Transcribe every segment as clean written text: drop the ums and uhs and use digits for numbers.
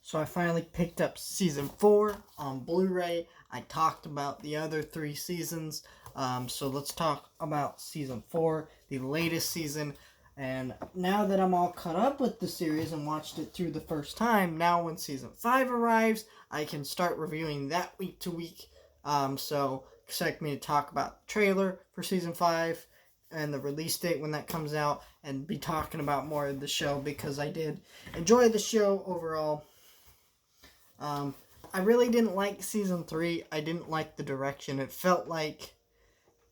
So I finally picked up season 4 on Blu-ray. I talked about the other 3 seasons. So let's talk about season 4, the latest season. And now that I'm all caught up with the series and watched it through the first time, now when season 5 arrives, I can start reviewing that week to week. So expect me to talk about the trailer for season 5 and the release date when that comes out, and be talking about more of the show because I did enjoy the show overall. I really didn't like season 3. I didn't like the direction. It felt like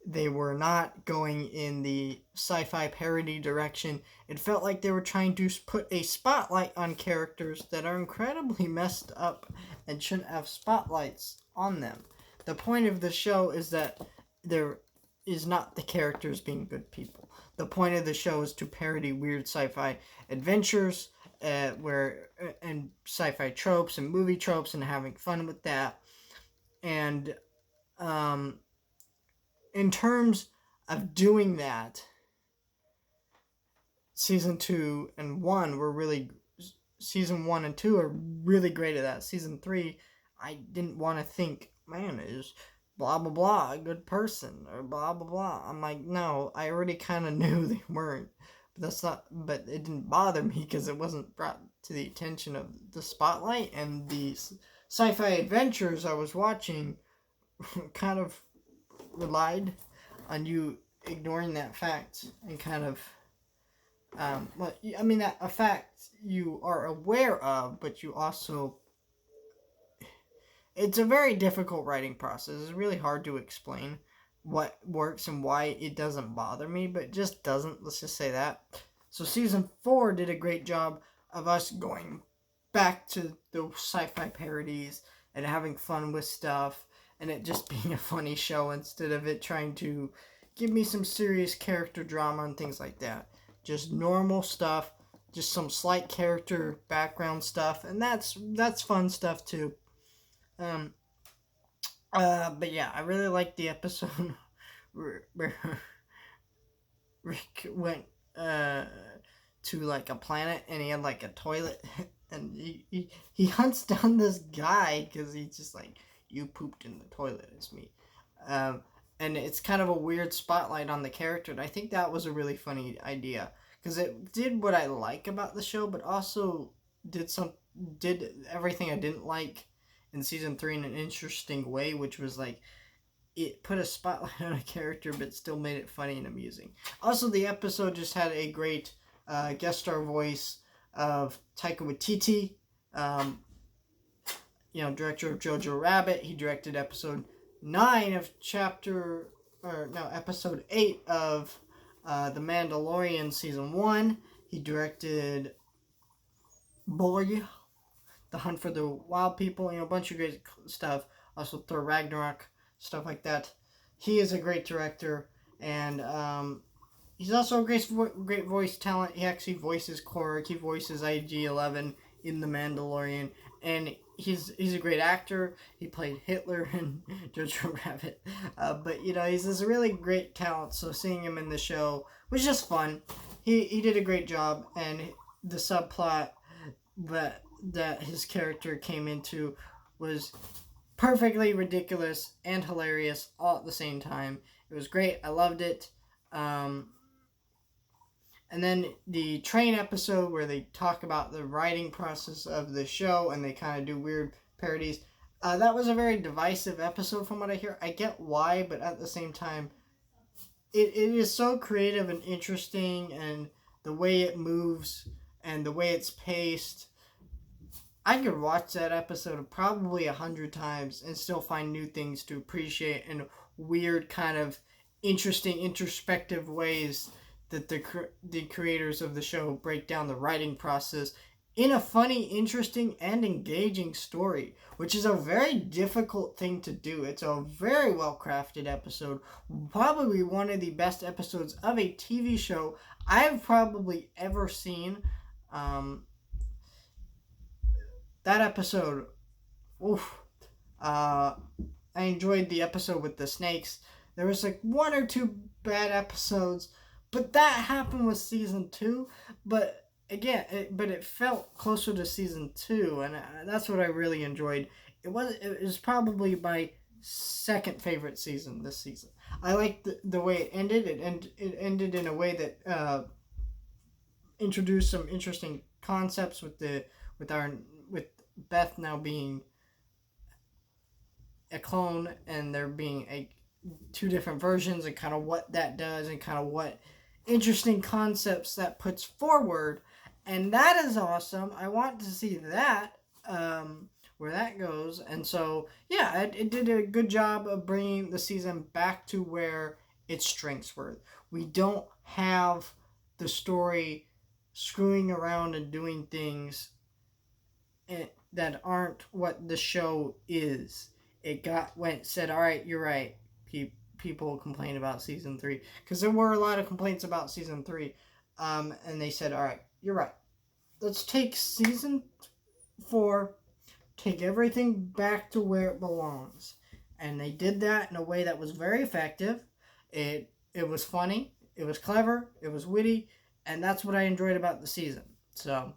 they were not going in the sci-fi parody direction. It felt like they were trying to put a spotlight on characters that are incredibly messed up and shouldn't have spotlights on them. The point of the show is that there is not the characters being good people. The point of the show is to parody weird sci-fi adventures, and sci-fi tropes and movie tropes, and having fun with that. And in terms of doing that, season 2 and 1 were really season 1 and 2 are really great at that. Season 3, I didn't want to think, man, is blah blah blah a good person or blah blah blah. I'm like, no, I already kind of knew they weren't. But it didn't bother me because it wasn't brought to the attention of the spotlight, and the sci-fi adventures I was watching kind of relied on you ignoring that fact and kind of that a fact you are aware of, but you also, it's a very difficult writing process. It's really hard to explain what works and why it doesn't bother me, but it just doesn't. Let's just say that. So season 4 did a great job of us going back to the sci-fi parodies and having fun with stuff, and it just being a funny show instead of it trying to give me some serious character drama and things like that. Just normal stuff, just some slight character background stuff, and that's fun stuff too. But yeah, I really liked the episode where Rick went to like a planet and he had like a toilet, and he hunts down this guy because he's just like, you pooped in the toilet, it's me. And it's kind of a weird spotlight on the character, and I think that was a really funny idea because it did what I like about the show, but also did everything I didn't like in season 3 in an interesting way, which was like, it put a spotlight on a character but still made it funny and amusing. Also, the episode just had a great guest star voice of Taika Waititi, director of Jojo Rabbit. He directed episode 9 of episode 8 of The Mandalorian season 1. He directed Boy, The Hunt for the Wild People, a bunch of great stuff. Also Thor Ragnarok, stuff like that. He is a great director, and he's also a great voice talent. He actually voices Korg, he voices IG-11 in The Mandalorian, and he's a great actor. He played Hitler in Jojo Rabbit, but he's this really great talent. So seeing him in the show was just fun. He did a great job, and the subplot that his character came into was perfectly ridiculous and hilarious all at the same time. It was great. I loved it. And then the train episode where they talk about the writing process of the show and they kind of do weird parodies. That was a very divisive episode from what I hear. I get why, but at the same time, it is so creative and interesting, and the way it moves and the way it's paced. I could watch that episode probably 100 times and still find new things to appreciate in weird, kind of interesting, introspective ways that the creators of the show break down the writing process in a funny, interesting, and engaging story, which is a very difficult thing to do. It's a very well-crafted episode, probably one of the best episodes of a TV show I've probably ever seen. That episode, I enjoyed the episode with the snakes. There was like 1 or 2 bad episodes, but that happened with season 2. But but it felt closer to season 2, and that's what I really enjoyed. It was probably my second favorite season this season. I liked the way it ended. It ended in a way that introduced some interesting concepts with our with Beth now being a clone, and there being a two different versions, and kind of what that does, and kind of what interesting concepts that puts forward, and that is awesome. I want to see that, where that goes, and so yeah, it did a good job of bringing the season back to where its strengths were. We don't have the story screwing around and doing things that aren't what the show is. It said, all right, you're right. People complain about season 3 because there were a lot of complaints about season 3, and they said, all right, you're right. Let's take season 4, take everything back to where it belongs, and they did that in a way that was very effective. It was funny, it was clever, it was witty, and that's what I enjoyed about the season. So